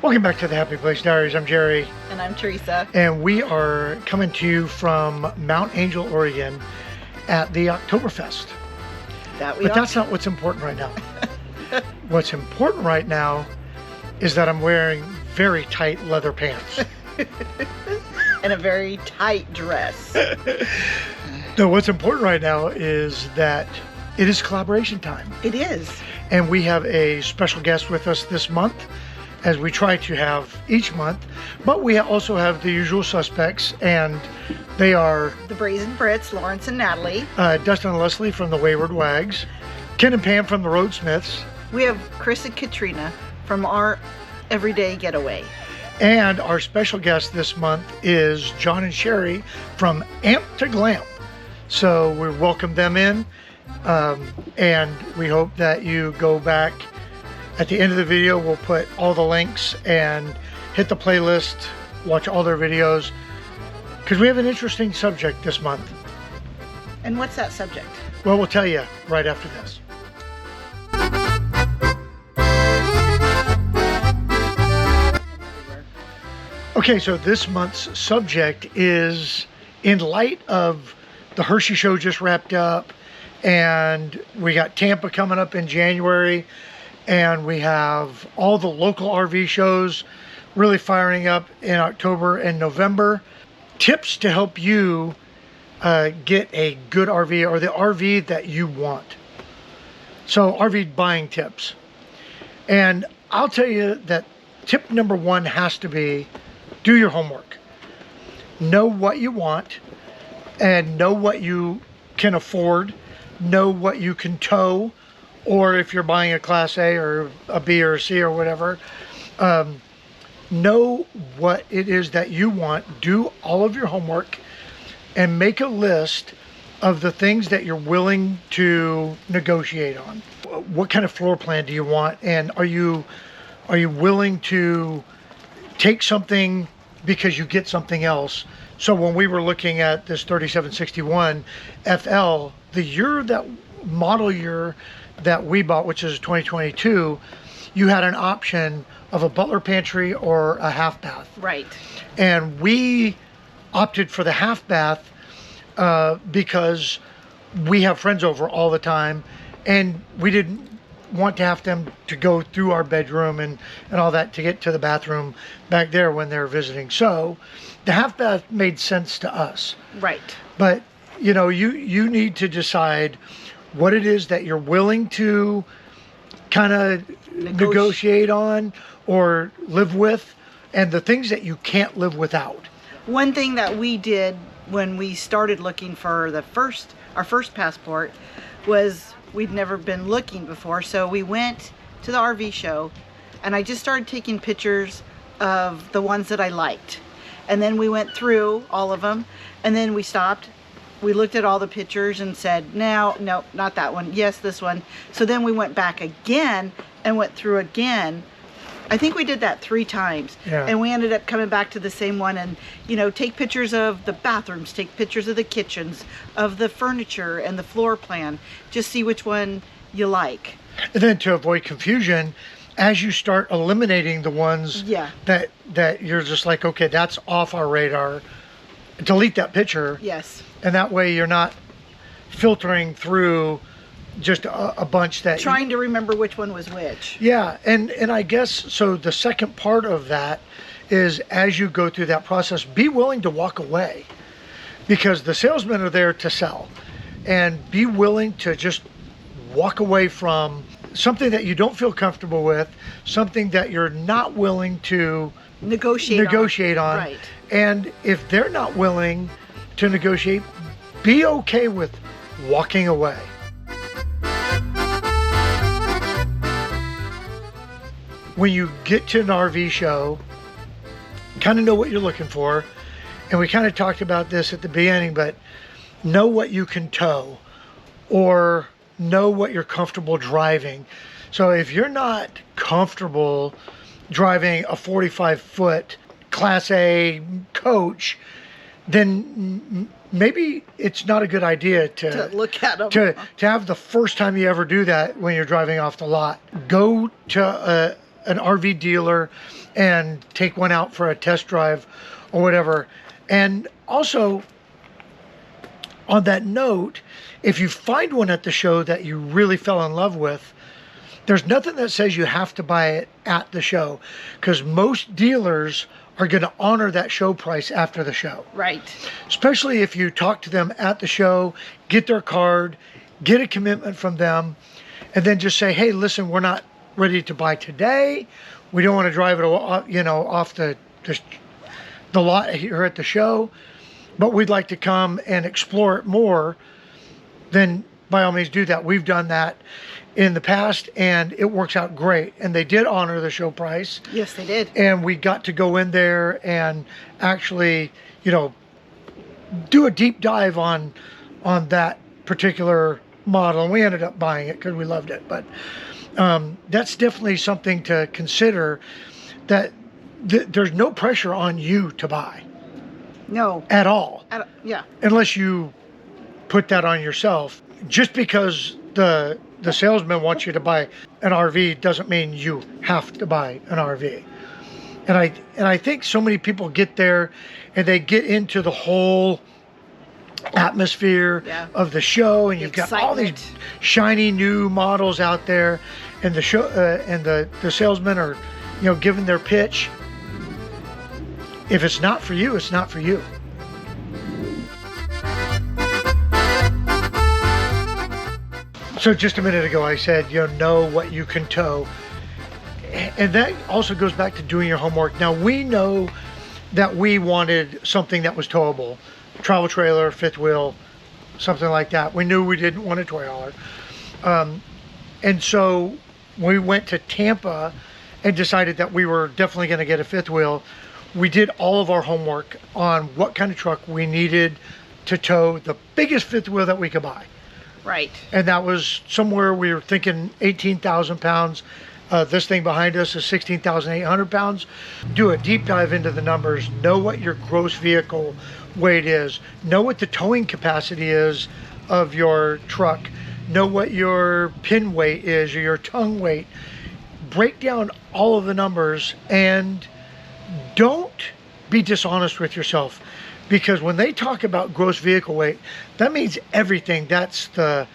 Welcome back to the Happy Place Diaries. I'm Jerry. And I'm Teresa. And we are coming to you from Mount Angel, Oregon at the Oktoberfest. But that's not what's important right now. What's important right now is that I'm wearing very tight leather pants. And a very tight dress. No, what's important right now is that it is collaboration time. It is. And we have a special guest with us this month, as we try to have each month, but we also have the usual suspects, and they are the Brazen Brits, Lawrence and Natalie, Dustin and Leslie from the Wayward Wags, Ken and Pam from the Roadsmiths. We have Chris and Katrina from our Everyday Getaway. And our special guest this month is John and Sherry from Amp to Glam. So we welcome them in, and we hope that you go back. At the end of the video, we'll put all the links and hit the playlist, watch all their videos, because we have an interesting subject this month. And what's that subject? Well, we'll tell you right after this. Okay, so this month's subject is in light of the Hershey show just wrapped up, and we got Tampa coming up in January. And we have all the local RV shows really firing up in October and November. Tips to help you get a good RV or the RV that you want. So RV buying tips. And I'll tell you that tip number one has to be do your homework. Know what you want and know what you can afford. Know what you can tow. Or if you're buying a Class A or a B or a C or whatever, know what it is that you want. Do all of your homework and make a list of the things that you're willing to negotiate on. What kind of floor plan do you want? And are you willing to take something because you get something else? So when we were looking at this 3761 FL, the model year that we bought, which is 2022, you had an option of a butler pantry or a half bath. Right. And we opted for the half bath because we have friends over all the time, and we didn't want to have them to go through our bedroom and all that to get to the bathroom back there when they're visiting. So the half bath made sense to us. Right. But you need to decide what it is that you're willing to kind of negotiate on or live with, and the things that you can't live without. One thing that we did when we started looking for our first passport was we'd never been looking before, so we went to the RV show and I just started taking pictures of the ones that I liked, and then we went through all of them, and then we stopped. We looked at all the pictures and said, no, not that one. Yes, this one. So then we went back again and went through again. I think we did that 3 times. Yeah. And we ended up coming back to the same one and, take pictures of the bathrooms, take pictures of the kitchens, of the furniture and the floor plan. Just see which one you like. And then to avoid confusion, as you start eliminating the ones that you're just like, okay, that's off our radar, delete that picture. Yes. And that way you're not filtering through just a bunch that... Trying to remember which one was which. Yeah, and I guess, so the second part of that is as you go through that process, be willing to walk away. Because the salesmen are there to sell. And be willing to just walk away from something that you don't feel comfortable with, something that you're not willing to negotiate on. Right. And if they're not willing to negotiate, be okay with walking away. When you get to an RV show, kind of know what you're looking for. And we kind of talked about this at the beginning, but know what you can tow or know what you're comfortable driving. So if you're not comfortable driving a 45-foot Class A coach, then maybe it's not a good idea to look at them. To have the first time you ever do that when you're driving off the lot. Go to an RV dealer and take one out for a test drive or whatever. And also, on that note, if you find one at the show that you really fell in love with, there's nothing that says you have to buy it at the show, because most dealers are going to honor that show price after the show. Right. Especially if you talk to them at the show, get their card, get a commitment from them, and then just say, hey, listen, we're not ready to buy today. We don't want to drive it, off the lot here at the show, but we'd like to come and explore it more. Then by all means do that. We've done that in the past, and it works out great. And they did honor the show price. Yes, they did. And we got to go in there and actually, do a deep dive on that particular model. And we ended up buying it because we loved it. But that's definitely something to consider, that there's no pressure on you to buy. No. At all. Yeah. Unless you put that on yourself. Just because the salesman wants you to buy an RV doesn't mean you have to buy an RV. And I think so many people get there and they get into the whole atmosphere of the show, and you've got all these shiny new models out there, and the show and the salesmen are giving their pitch. If it's not for you, it's not for you. So just a minute ago, I said, know what you can tow. And that also goes back to doing your homework. Now, we know that we wanted something that was towable. Travel trailer, fifth wheel, something like that. We knew we didn't want a toy hauler. And so we went to Tampa and decided that we were definitely going to get a fifth wheel. We did all of our homework on what kind of truck we needed to tow the biggest fifth wheel that we could buy. Right. And that was somewhere, we were thinking 18,000 pounds. This thing behind us is 16,800 pounds. Do a deep dive into the numbers. Know what your gross vehicle weight is. Know what the towing capacity is of your truck. Know what your pin weight is, or your tongue weight. Break down all of the numbers, and don't be dishonest with yourself. Because when they talk about gross vehicle weight, that means everything. That's the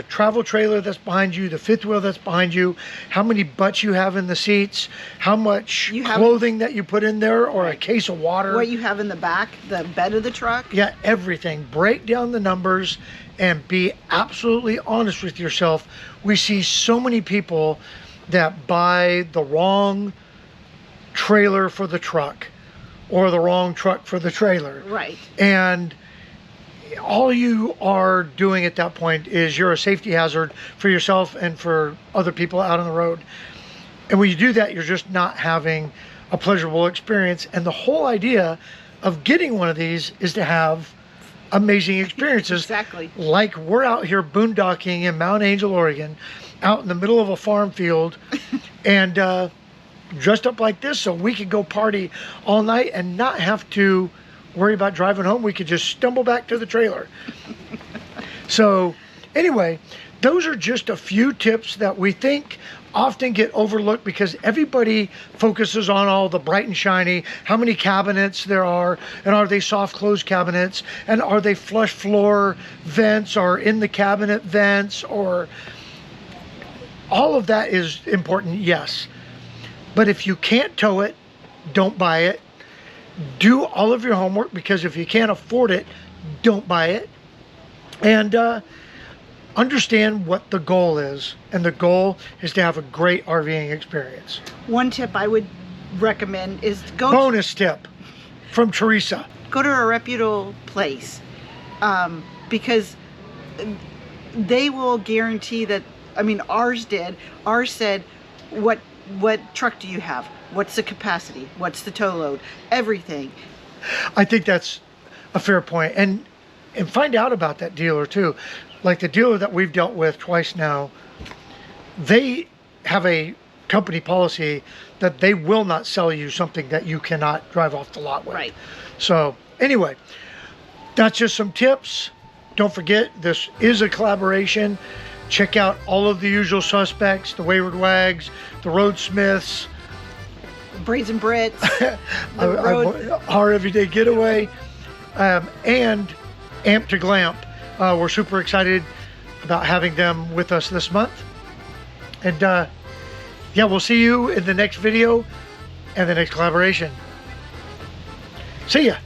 travel trailer that's behind you, the fifth wheel that's behind you, how many butts you have in the seats, how much clothing that you put in there, or a case of water. What you have in the back, the bed of the truck. Yeah, everything. Break down the numbers and be absolutely honest with yourself. We see so many people that buy the wrong trailer for the truck, or the wrong truck for the trailer. Right. And all you are doing at that point is you're a safety hazard for yourself and for other people out on the road. And when you do that, you're just not having a pleasurable experience. And the whole idea of getting one of these is to have amazing experiences. Exactly. Like we're out here boondocking in Mount Angel, Oregon, out in the middle of a farm field, and dressed up like this so we could go party all night and not have to worry about driving home. We could just stumble back to the trailer. So anyway, those are just a few tips that we think often get overlooked, because everybody focuses on all the bright and shiny, how many cabinets there are, and are they soft close cabinets, and are they flush floor vents, or in the cabinet vents, or all of that is important, yes. But if you can't tow it, don't buy it. Do all of your homework, because if you can't afford it, don't buy it. And understand what the goal is. And the goal is to have a great RVing experience. One tip I would recommend is bonus tip from Teresa. Go to a reputable place, because they will guarantee that. I mean, ours did. Ours said, what truck do you have? What's the capacity? What's the tow load? Everything. I think that's a fair point. And find out about that dealer too. Like the dealer that we've dealt with twice now, they have a company policy that they will not sell you something that you cannot drive off the lot with. Right. So anyway, that's just some tips. Don't forget, this is a collaboration. Check out all of the usual suspects, the Wayward Wags, the Roadsmiths, Braids and Brits, our Everyday Getaway, and Amp to Glamp. We're super excited about having them with us this month. And yeah, we'll see you in the next video and the next collaboration. See ya.